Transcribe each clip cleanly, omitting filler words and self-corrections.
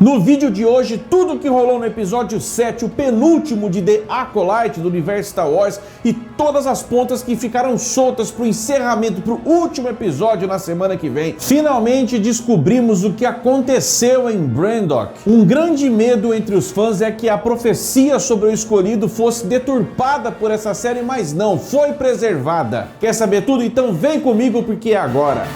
No vídeo de hoje, tudo que rolou no episódio 7, o penúltimo de The Acolyte do universo Star Wars, e todas as pontas que ficaram soltas pro encerramento, pro último episódio na semana que vem. Finalmente descobrimos o que aconteceu em Brandok. Um grande medo entre os fãs é que a profecia sobre o escolhido fosse deturpada por essa série, mas não, foi preservada. Quer saber tudo? Então vem comigo porque é agora.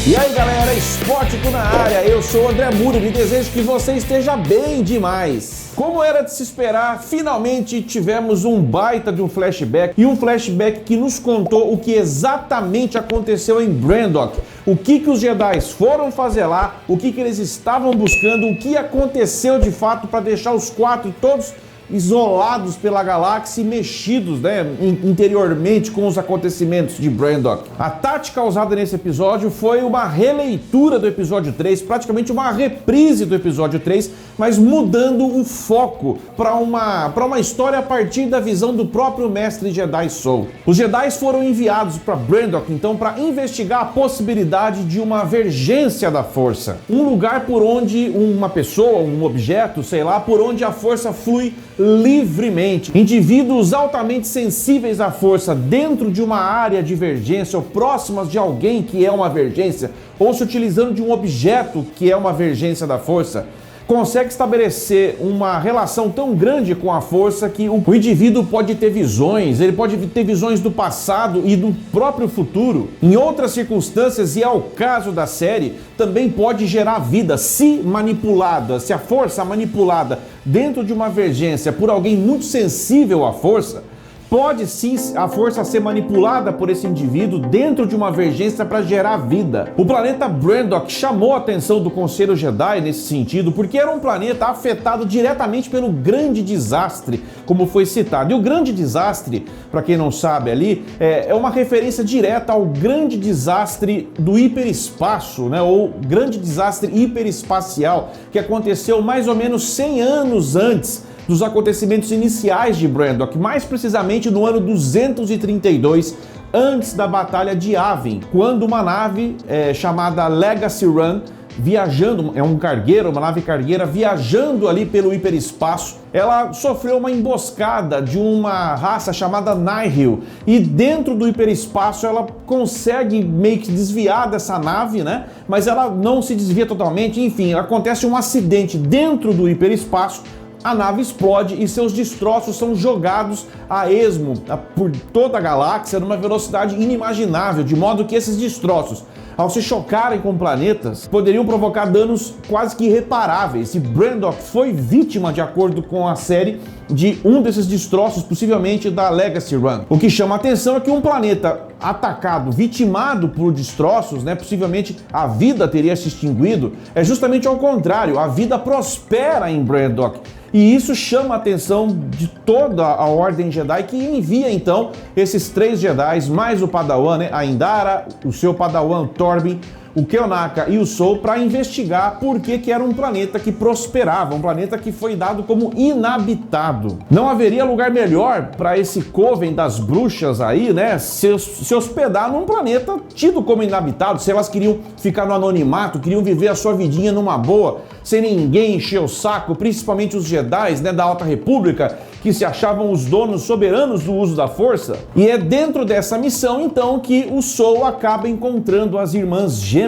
E aí galera, Spótico na área, eu sou o André Muro e desejo que você esteja bem demais. Como era de se esperar, finalmente tivemos um baita de um flashback, e um flashback que nos contou o que exatamente aconteceu em Brandok, o que os Jedi foram fazer lá, o que eles estavam buscando, o que aconteceu de fato para deixar os quatro todos isolados pela galáxia e mexidos, interiormente com os acontecimentos de Brandok. A tática usada nesse episódio foi uma releitura do episódio 3, praticamente uma reprise do episódio 3, mas mudando o foco para uma história a partir da visão do próprio mestre Jedi Soul. Os Jedi foram enviados para Brandok, então, para investigar a possibilidade de uma vergência da Força. Um lugar por onde uma pessoa, um objeto, sei lá, por onde a Força flui livremente. Indivíduos altamente sensíveis à força dentro de uma área de vergência ou próximas de alguém que é uma vergência, ou se utilizando de um objeto que é uma vergência da força, consegue estabelecer uma relação tão grande com a força que o indivíduo pode ter visões, ele pode ter visões do passado e do próprio futuro. Em outras circunstâncias, e é o caso da série, também pode gerar vida, se manipulada, se a força manipulada dentro de uma vergência por alguém muito sensível à força, pode sim a força ser manipulada por esse indivíduo dentro de uma vergência para gerar vida. O planeta Brandok chamou a atenção do Conselho Jedi nesse sentido, porque era um planeta afetado diretamente pelo grande desastre, como foi citado. E o grande desastre, para quem não sabe ali, é uma referência direta ao grande desastre do hiperespaço, ou grande desastre hiperespacial, que aconteceu mais ou menos 100 anos antes dos acontecimentos iniciais de Brandok, mais precisamente no ano 232, antes da Batalha de Yavin, quando uma nave chamada Legacy Run, viajando, é um cargueiro, uma nave cargueira, viajando ali pelo hiperespaço, ela sofreu uma emboscada de uma raça chamada Nihil, e dentro do hiperespaço ela consegue meio que desviar dessa nave, mas ela não se desvia totalmente, enfim, acontece um acidente dentro do hiperespaço. A nave explode e seus destroços são jogados a esmo por toda a galáxia numa velocidade inimaginável, de modo que esses destroços, ao se chocarem com planetas, poderiam provocar danos quase que irreparáveis. E Brandok foi vítima, de acordo com a série, de um desses destroços, possivelmente da Legacy Run. O que chama a atenção é que um planeta atacado, vitimado por destroços, possivelmente a vida teria se extinguido, é justamente ao contrário, a vida prospera em Brandok. E isso chama a atenção de toda a Ordem Jedi, que envia então esses 3 Jedi, mais o Padawan, a Indara, o seu Padawan Torbin, o Keonaka e o Soul, para investigar por que era um planeta que prosperava, um planeta que foi dado como inabitado. Não haveria lugar melhor para esse coven das bruxas aí, se hospedar num planeta tido como inabitado, se elas queriam ficar no anonimato, queriam viver a sua vidinha numa boa, sem ninguém encher o saco, principalmente os Jedi, da Alta República, que se achavam os donos soberanos do uso da força. E é dentro dessa missão, então, que o Soul acaba encontrando as irmãs gêmeas,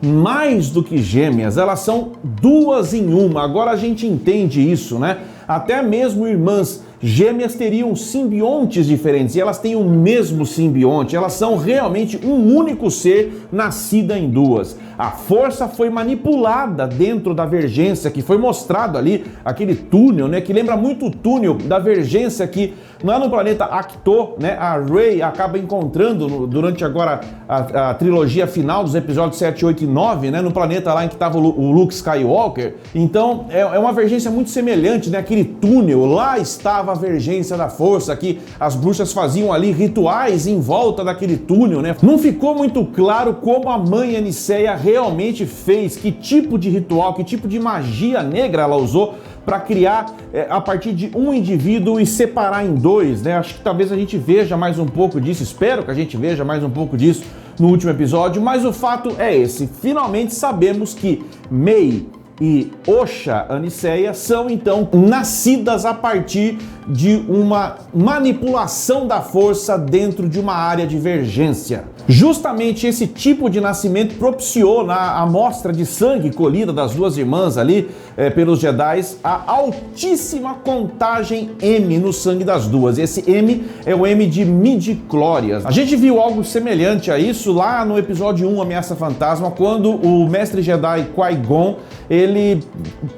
mais do que gêmeas, elas são 2 em 1. Agora a gente entende isso, Até mesmo irmãs gêmeas teriam simbiontes diferentes, e elas têm o mesmo simbionte, elas são realmente um único ser nascida em 2. A força foi manipulada dentro da vergência, que foi mostrado ali, aquele túnel, que lembra muito o túnel da vergência que lá no planeta Ahch-To, a Rey acaba encontrando durante agora a trilogia final dos episódios 7, 8 e 9, no planeta lá em que estava o Luke Skywalker. Então é uma vergência muito semelhante, aquele túnel, lá estava a vergência da força, que as bruxas faziam ali rituais em volta daquele túnel, Não ficou muito claro como a mãe Aniceia realmente fez, que tipo de ritual, que tipo de magia negra ela usou para criar a partir de um indivíduo e separar em dois, né? Acho que talvez a gente veja mais um pouco disso, espero que a gente veja mais um pouco disso no último episódio, mas o fato é esse, finalmente sabemos que Mei e Osha Aniceia são então nascidas a partir de uma manipulação da força dentro de uma área de divergência. Justamente esse tipo de nascimento propiciou na amostra de sangue colhida das duas irmãs ali pelos Jedi a altíssima contagem M no sangue das duas. Esse M é o M de midi-chlorias. A gente viu algo semelhante a isso lá no episódio 1, Ameaça Fantasma, quando o mestre Jedi Qui-Gon ele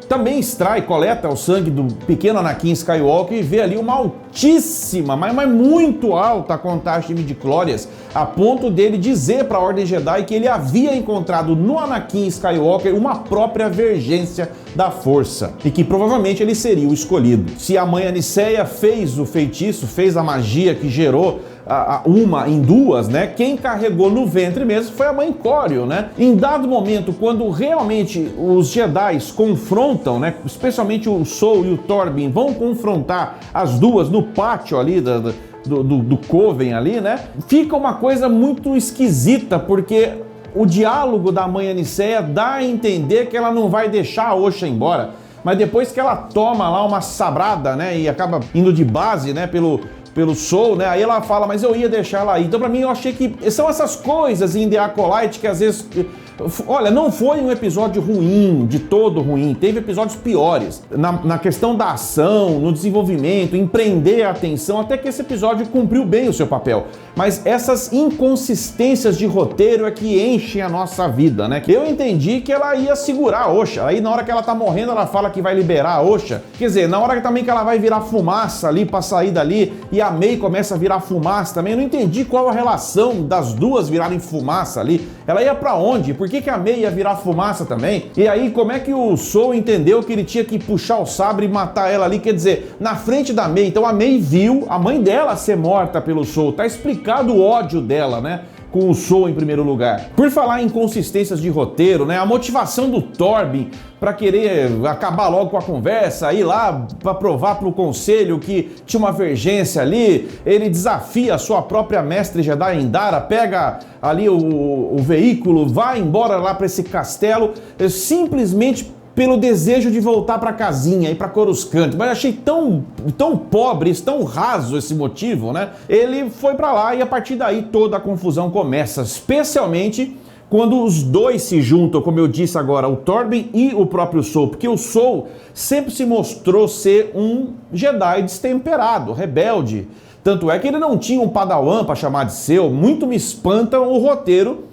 também coleta o sangue do pequeno Anakin Skywalker e vê ali uma altíssima, mas muito alta contagem de midi-chlorias, a ponto dele dizer para a Ordem Jedi que ele havia encontrado no Anakin Skywalker uma própria vergência da força e que provavelmente ele seria o escolhido. Se a mãe Aniceia fez o feitiço, fez a magia que gerou uma em duas, né? Quem carregou no ventre mesmo foi a mãe Cório, né? Em dado momento, quando realmente os Jedi confrontam, né? Especialmente o Soul e o Torbin vão confrontar as duas no pátio ali do Coven ali, né? Fica uma coisa muito esquisita, porque o diálogo da mãe Aniceia dá a entender que ela não vai deixar a Osha embora, mas depois que ela toma lá uma sabrada, né? E acaba indo de base, né? Pelo Soul, né? Aí ela fala, mas eu ia deixar ela aí. Então, pra mim, eu achei que são essas coisas em The Acolyte que às vezes... Olha, não foi um episódio ruim, de todo ruim. Teve episódios piores. Na questão da ação, no desenvolvimento, em prender a atenção, até que esse episódio cumpriu bem o seu papel. Mas essas inconsistências de roteiro é que enchem a nossa vida, né? Eu entendi que ela ia segurar a Osha. Aí, na hora que ela tá morrendo, ela fala que vai liberar a Osha. Quer dizer, na hora também que ela vai virar fumaça ali pra sair dali, e a Mei começa a virar fumaça também, eu não entendi qual a relação das duas virarem fumaça ali. Ela ia pra onde? Por que a Mei ia virar fumaça também? E aí, como é que o Soul entendeu que ele tinha que puxar o sabre e matar ela ali? Quer dizer, na frente da Mei. Então a Mei viu a mãe dela ser morta pelo Soul. Tá explicado o ódio dela, né? Com o Soul em primeiro lugar. Por falar em inconsistências de roteiro, né? A motivação do Torbin para querer acabar logo com a conversa, ir lá para provar para o conselho que tinha uma vergência ali, ele desafia a sua própria mestre Jedi Indara, pega ali o veículo, vai embora lá para esse castelo, simplesmente pelo desejo de voltar para casinha e para Coruscant. Mas achei tão pobre, tão raso esse motivo, né? Ele foi para lá e a partir daí toda a confusão começa, especialmente quando os dois se juntam, como eu disse agora, o Torbin e o próprio Soul, porque o Soul sempre se mostrou ser um Jedi destemperado, rebelde. Tanto é que ele não tinha um padawan para chamar de seu. Muito me espanta o roteiro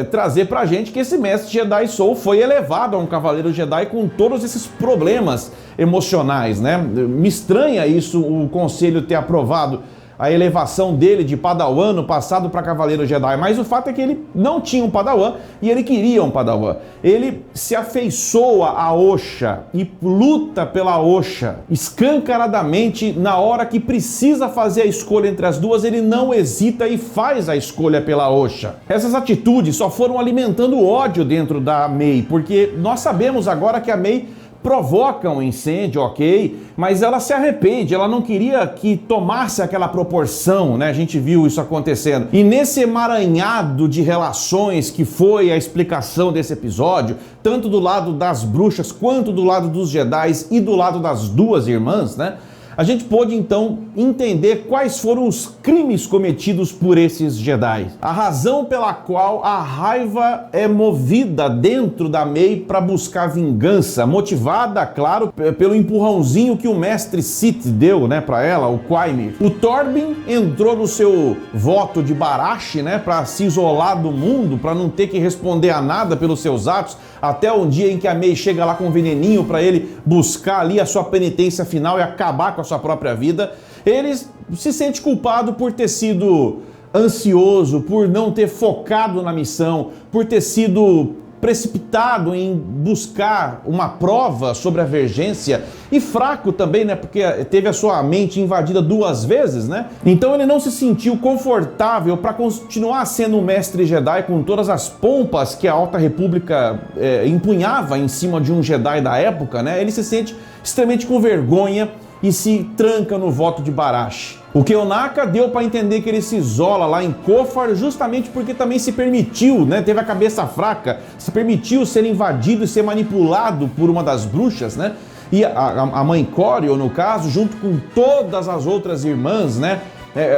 trazer pra gente que esse mestre Jedi Soul foi elevado a um cavaleiro Jedi com todos esses problemas emocionais, né? Me estranha isso, o conselho ter aprovado a elevação dele de Padawan no passado para Cavaleiro Jedi, mas o fato é que ele não tinha um Padawan e ele queria um Padawan. Ele se afeiçoa a Osha e luta pela Osha escancaradamente. Na hora que precisa fazer a escolha entre as duas, ele não hesita e faz a escolha pela Osha. Essas atitudes só foram alimentando o ódio dentro da Mei, porque nós sabemos agora que a Mei provoca um incêndio, ok, mas ela se arrepende, ela não queria que tomasse aquela proporção, né? A gente viu isso acontecendo. E nesse emaranhado de relações que foi a explicação desse episódio, tanto do lado das bruxas quanto do lado dos Jedis e do lado das duas irmãs, né? A gente pôde então entender quais foram os crimes cometidos por esses Jedi. A razão pela qual a raiva é movida dentro da Mei para buscar vingança, motivada, claro, pelo empurrãozinho que o mestre Sith deu, né, para ela, o Qui-Me. O Torbin entrou no seu voto de Barashi, né, para se isolar do mundo, para não ter que responder a nada pelos seus atos, até um dia em que a Mei chega lá com um veneninho para ele buscar ali a sua penitência final e acabar com a sua própria vida. Ele se sente culpado por ter sido ansioso, por não ter focado na missão, por ter sido precipitado em buscar uma prova sobre a Vergência e fraco também, né? Porque teve a sua mente invadida 2 vezes, né? Então ele não se sentiu confortável para continuar sendo um mestre Jedi com todas as pompas que a Alta República empunhava em cima de um Jedi da época, né? Ele se sente extremamente com vergonha e se tranca no voto de Barash. O Keonaka deu para entender que ele se isola lá em Kofar justamente porque também se permitiu, né? Teve a cabeça fraca, se permitiu ser invadido e ser manipulado por uma das bruxas, né? E a mãe Coriol, no caso, junto com todas as outras irmãs, né?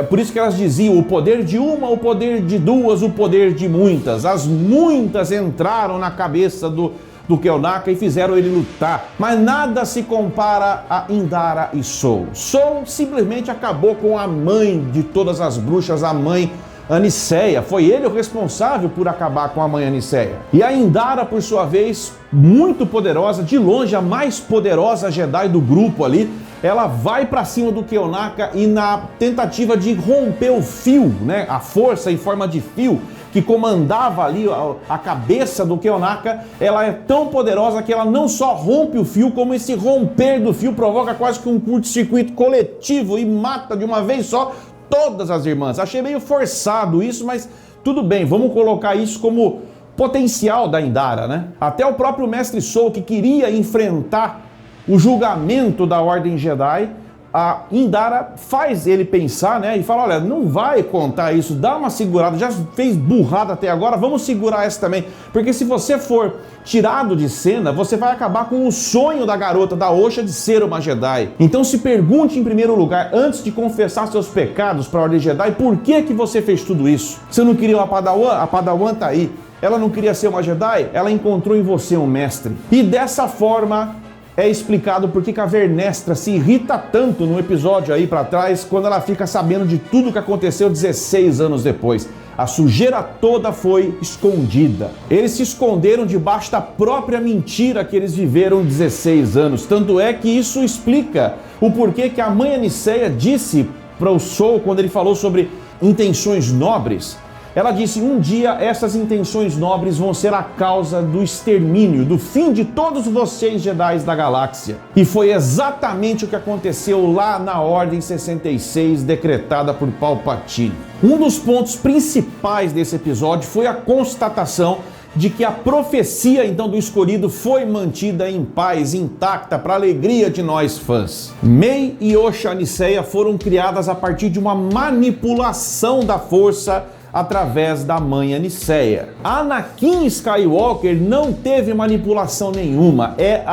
Por isso que elas diziam, o poder de uma, o poder de duas, o poder de muitas. As muitas entraram na cabeça do Keonaka e fizeram ele lutar. Mas nada se compara a Indara e Soul. Soul simplesmente acabou com a mãe de todas as bruxas, a mãe Aniceia. Foi ele o responsável por acabar com a mãe Aniceia. E a Indara, por sua vez, muito poderosa, de longe a mais poderosa Jedi do grupo ali, ela vai para cima do Keonaka e na tentativa de romper o fio, né, a força em forma de fio que comandava ali a cabeça do Keonaka, ela é tão poderosa que ela não só rompe o fio, como esse romper do fio provoca quase que um curto-circuito coletivo e mata de uma vez só todas as irmãs. Achei meio forçado isso, mas tudo bem, vamos colocar isso como potencial da Indara, né? Até o próprio Mestre Soul, que queria enfrentar o julgamento da Ordem Jedi, a Indara faz ele pensar, né? E fala, olha, não vai contar isso, dá uma segurada, já fez burrada até agora, vamos segurar essa também. Porque se você for tirado de cena, você vai acabar com o sonho da garota, da Osha, de ser uma Jedi. Então se pergunte em primeiro lugar, antes de confessar seus pecados para a Ordem Jedi, por que você fez tudo isso? Você não queria uma Padawan? A Padawan tá aí. Ela não queria ser uma Jedi? Ela encontrou em você um mestre. E dessa forma é explicado por que a Vernestra se irrita tanto no episódio aí pra trás, quando ela fica sabendo de tudo que aconteceu 16 anos depois. A sujeira toda foi escondida. Eles se esconderam debaixo da própria mentira que eles viveram 16 anos. Tanto é que isso explica o porquê que a mãe Aniceia disse para o Soul, quando ele falou sobre intenções nobres, ela disse, um dia essas intenções nobres vão ser a causa do extermínio, do fim de todos vocês Jedi da galáxia. E foi exatamente o que aconteceu lá na Ordem 66, decretada por Palpatine. Um dos pontos principais desse episódio foi a constatação de que a profecia então do escolhido foi mantida em paz, intacta, para alegria de nós fãs. Mei e Osha Aniceia foram criadas a partir de uma manipulação da força através da mãe Aniceia. Anakin Skywalker não teve manipulação nenhuma, é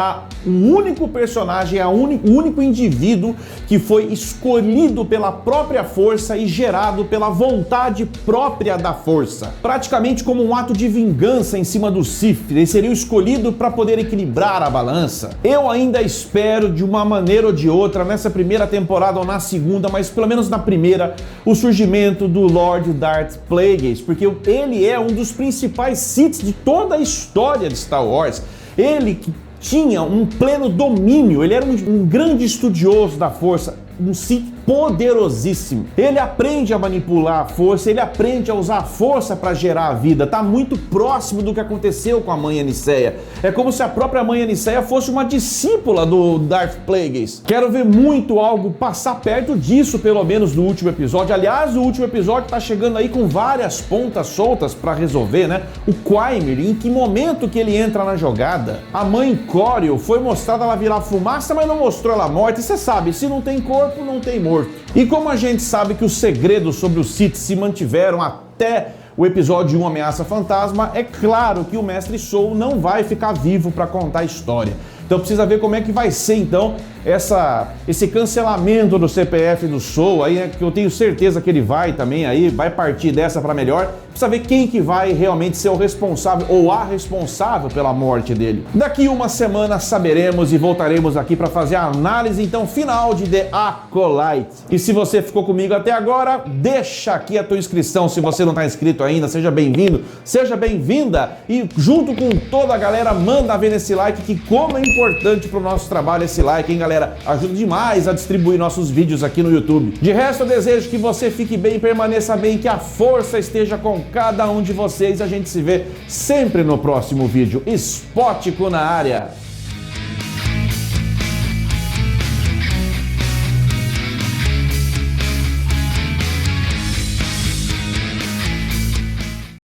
o único personagem, o único indivíduo que foi escolhido pela própria força e gerado pela vontade própria da força. Praticamente como um ato de vingança em cima do Sith, ele seria o escolhido para poder equilibrar a balança. Eu ainda espero, de uma maneira ou de outra, nessa primeira temporada ou na segunda, mas pelo menos na primeira, o surgimento do Lord Darth Plagueis, porque ele é um dos principais Siths de toda a história de Star Wars. Ele que tinha um pleno domínio, ele era um grande estudioso da força, um Sith poderosíssimo. Ele aprende a manipular a força, ele aprende a usar a força para gerar a vida. Tá muito próximo do que aconteceu com a mãe Aniceia. É como se a própria mãe Aniceia fosse uma discípula do Darth Plagueis. Quero ver muito algo passar perto disso, pelo menos no último episódio. Aliás, o último episódio tá chegando aí com várias pontas soltas para resolver, né? O Quaimir, em que momento que ele entra na jogada? A mãe Coriol foi mostrada ela virar fumaça, mas não mostrou ela morta. E você sabe, se não tem corpo, não tem morto. E como a gente sabe que os segredos sobre o Sith se mantiveram até o episódio 1 Ameaça Fantasma, é claro que o Mestre Soul não vai ficar vivo para contar a história. Então precisa ver como é que vai ser então esse cancelamento do CPF do Soul aí, que eu tenho certeza que ele vai também aí, vai partir dessa para melhor. Precisa ver quem que vai realmente ser o responsável ou a responsável pela morte dele. Daqui uma semana saberemos e voltaremos aqui para fazer a análise então final de The Acolyte. E se você ficou comigo até agora, deixa aqui a tua inscrição se você não está inscrito ainda. Seja bem-vindo, seja bem-vinda e junto com toda a galera manda ver nesse like, que como é importante para o nosso trabalho esse like, hein, galera? galera? Ajuda demais a distribuir nossos vídeos aqui no YouTube. De resto, eu desejo que você fique bem, permaneça bem, que a força esteja com cada um de vocês. A gente se vê sempre no próximo vídeo. Spótico na área!